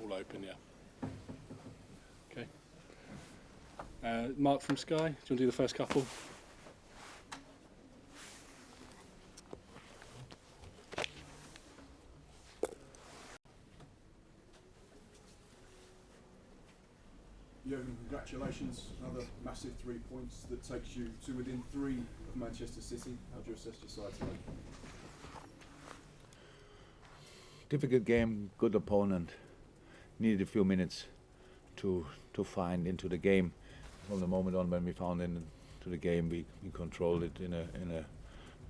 all open, yeah. Okay. Mark from Sky, do you want to do the first couple? Jurgen, congratulations. Another massive 3 points that takes you to within 3 of Manchester City. How do you assess your side today? Difficult game, good opponent. Needed a few minutes to find into the game. From the moment on when we found into the game, we controlled it in a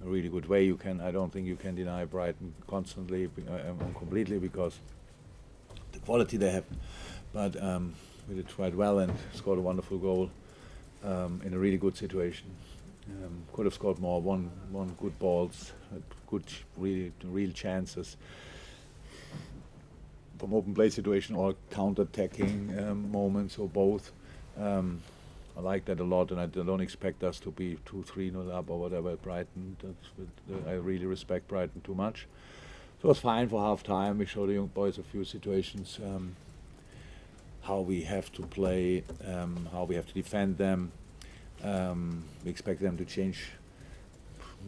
really good way. I don't think you can deny Brighton constantly, completely, because the quality they have. But we did quite well and scored a wonderful goal in a really good situation. Could have scored more. One good balls, good real chances from open play situation or counter-attacking moments, or both. I like that a lot, and I don't expect us to be 2-3-0 up or whatever at Brighton. I really respect Brighton too much. So it was fine for half time. We showed the young boys a few situations, how we have to play, how we have to defend them. We expect them to change,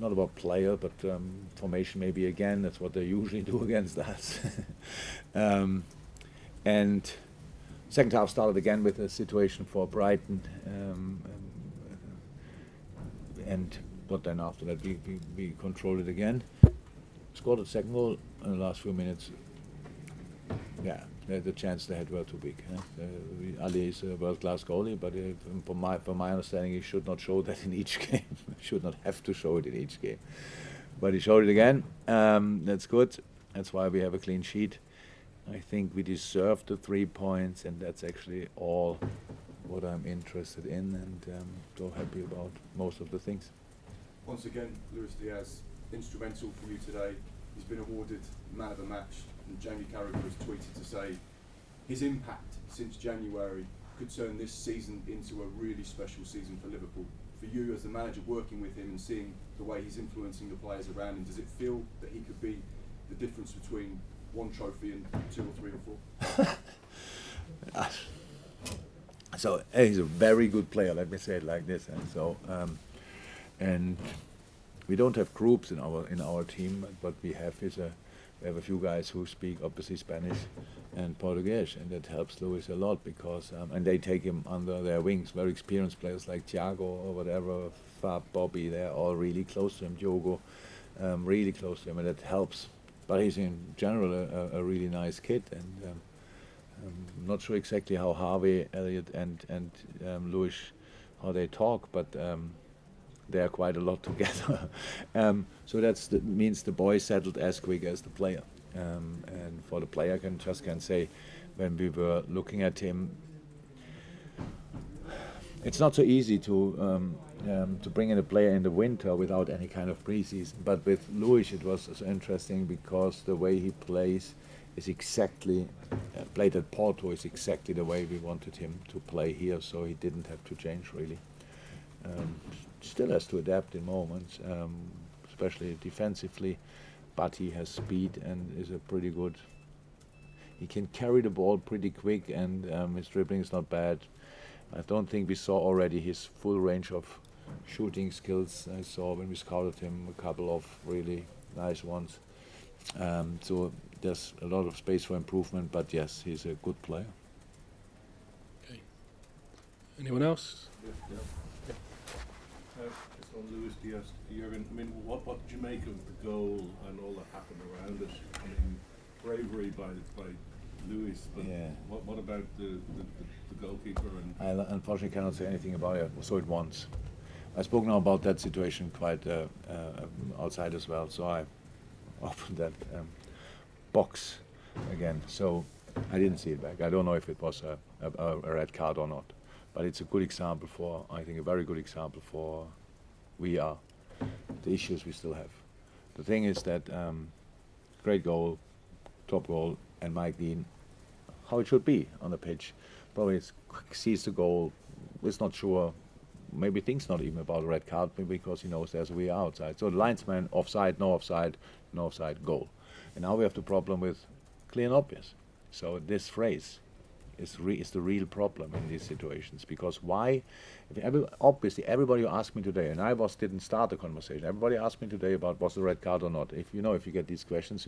not about player, but formation maybe again. That's what they usually do against us. And second half started again with a situation for Brighton, but then after that we controlled it again. Scored a second goal in the last few minutes. Yeah, the chance they had were too big. Ali is a world-class goalie, but from my understanding, he should not show that in each game. Should not have to show it in each game. But he showed it again. That's good. That's why we have a clean sheet. I think we deserve the 3 points, and that's actually all what I'm interested in, and so happy about most of the things. Once again, Luis Diaz, instrumental for you today. He's been awarded man of the match, and Jamie Carragher has tweeted to say his impact since January could turn this season into a really special season for Liverpool. For you as the manager, working with him and seeing the way he's influencing the players around him, does it feel that he could be the difference between one trophy and 2 or 3 or 4? So he's a very good player, let me say it like this. And so, and we don't have groups in our team, but we have a few guys who speak obviously Spanish and Portuguese, and that helps Luis a lot because and they take him under their wings. Very experienced players like Thiago or whatever, Fab, Bobby, they're all really close to him. Diogo, really close to him, and that helps. But he's in general a really nice kid, and I'm not sure exactly how Harvey, Elliot, and Luis, how they talk, but they are quite a lot together. So that means the boy settled as quick as the player. And for the player, I can say, when we were looking at him, it's not so easy to bring in a player in the winter without any kind of preseason. But with Luis, it was so interesting because the way he plays is exactly played at Porto is exactly the way we wanted him to play here. So he didn't have to change really. Still has to adapt in moments, especially defensively. But he has speed and is a pretty good. He can carry the ball pretty quick, and his dribbling is not bad. I don't think we saw already his full range of shooting skills. I saw when we scouted him a couple of really nice ones. So there's a lot of space for improvement, but yes, he's a good player. Okay. Anyone else? Yeah. Just on Luis Diaz, Jurgen, I mean, what did you make of the goal and all that happened around it? I mean, bravery by Luis, but yeah. What about the goalkeeper? I unfortunately cannot say anything about it. I saw it once. I spoke now about that situation quite outside as well, so I opened that box again. So I didn't see it back. I don't know if it was a red card or not, but it's a good example for, I think, a very good example for the issues we still have. The thing is that great goal, top goal, and Mike Dean, how it should be on the pitch. Probably sees the goal, is not sure, maybe thinks not even about a red card, maybe because he knows there's a way outside. So the linesman, offside, no offside, goal. And now we have the problem with clear and obvious. So this phrase is the real problem in these situations, because why? Obviously, everybody who asked me today, and didn't start the conversation. Everybody asked me today about was the red card or not. If you get these questions,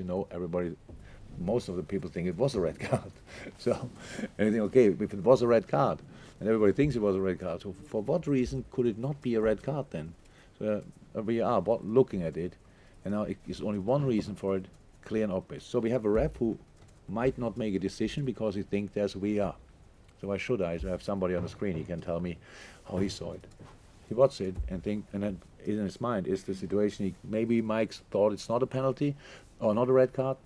most of the people think it was a red card. So, and you think, okay, if it was a red card, and everybody thinks it was a red card, so for what reason could it not be a red card then? So we are looking at it, and now it's only one reason for it, clear and obvious. So we have a ref who might not make a decision because he thinks there's a VR. So why should I? So I have somebody on the screen, he can tell me how he saw it. He watched it and then in his mind is the situation, maybe Mike's thought it's not a penalty or not a red card,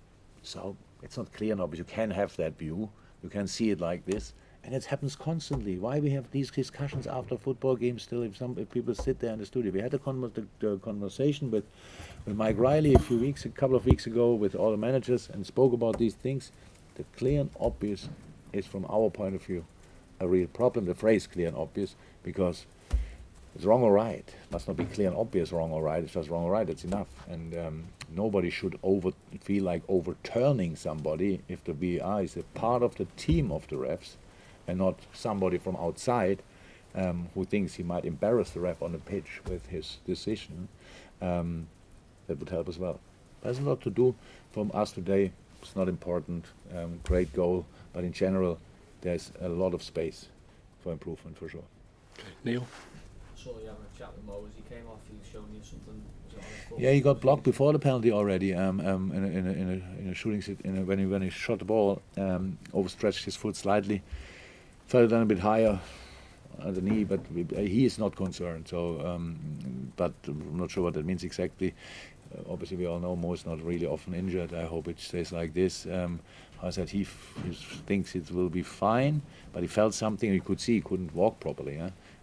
so it's not clear and obvious. You can have that view, you can see it like this, and it happens constantly. Why we have these discussions after football games still, if people sit there in the studio. We had the conversation with Mike Riley a couple of weeks ago with all the managers and spoke about these things. The clear and obvious is, from our point of view, a real problem. The phrase clear and obvious, because it's wrong or right. It must not be clear and obvious wrong or right. It's just wrong or right. That's enough. And nobody should feel like overturning somebody if the VAR is a part of the team of the refs and not somebody from outside who thinks he might embarrass the ref on the pitch with his decision. That would help as well. There's a lot to do from us today. It's not important. Great goal, but in general, there's a lot of space for improvement for sure. Okay. Neil? So you having a chat with Mo as he came off, he was showing you something. Yeah, he got blocked before the penalty already. In a shooting when he shot the ball, overstretched his foot slightly, fell down a bit higher at the knee, but he is not concerned. So, but I'm not sure what that means exactly. Obviously, we all know Mo is not really often injured. I hope it stays like this. I said he thinks it will be fine, but he felt something. You could see he couldn't walk properly.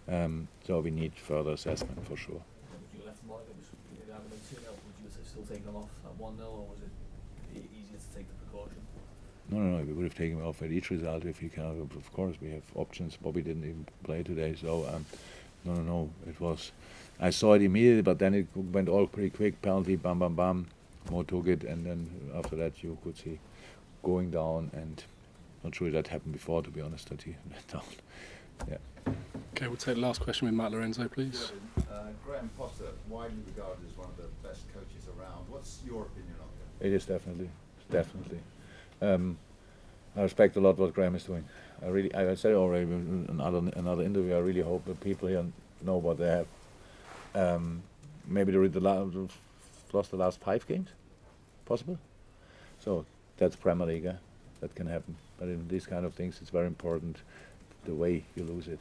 So we need further assessment for sure. Would you left him on if it had been 2-0? Would you have still taken him off at 1-0, or was it easier to take the precaution? No. We would have taken him off at each result if he can. Of course, we have options. Bobby didn't even play today, so no. It was. I saw it immediately, but then it went all pretty quick. Penalty, bam, bam, bam. Mo took it, and then after that you could see going down. And not sure that happened before, to be honest, that he went down. Yeah. Okay, we'll take the last question with Matt Lorenzo, please. Graham Potter, widely regarded as one of the best coaches around. What's your opinion on him? It is definitely. I respect a lot what Graham is doing. I said it already in another interview. I really hope that people here know what they have. Maybe they lost the last 5 games, possible. So that's Premier League. That can happen. But in these kind of things, it's very important the way you lose it.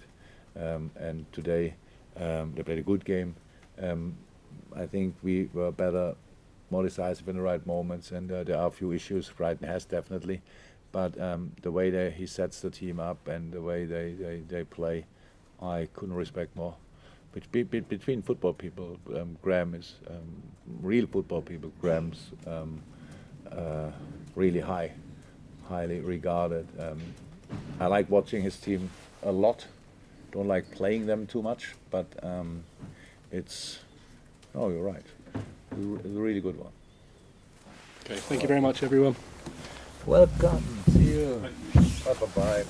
And today they played a good game. I think we were better, more decisive in the right moments, and there are a few issues Brighton has definitely. But the way he sets the team up and the way they play, I couldn't respect more. Between football people, Graham is real football people. Graham's really highly regarded. I like watching his team a lot. Don't like playing them too much, but you're right. It's a really good one. Okay, thank you very much, everyone. Welcome. See you. Bye.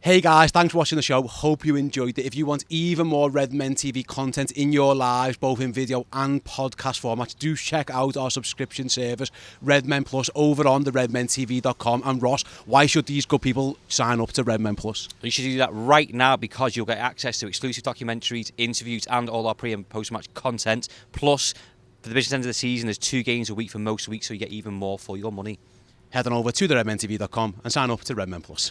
Hey guys, thanks for watching the show. Hope you enjoyed it. If you want even more Redmen TV content in your lives, both in video and podcast formats, do check out our subscription service, Redmen Plus, over on the redmentv.com. And Ross, why should these good people sign up to Redmen Plus? You should do that right now, because you'll get access to exclusive documentaries, interviews, and all our pre- and post-match content. Plus, for the business end of the season, there's 2 games a week for most weeks, so you get even more for your money. Head on over to the redmentv.com and sign up to Redmen Plus.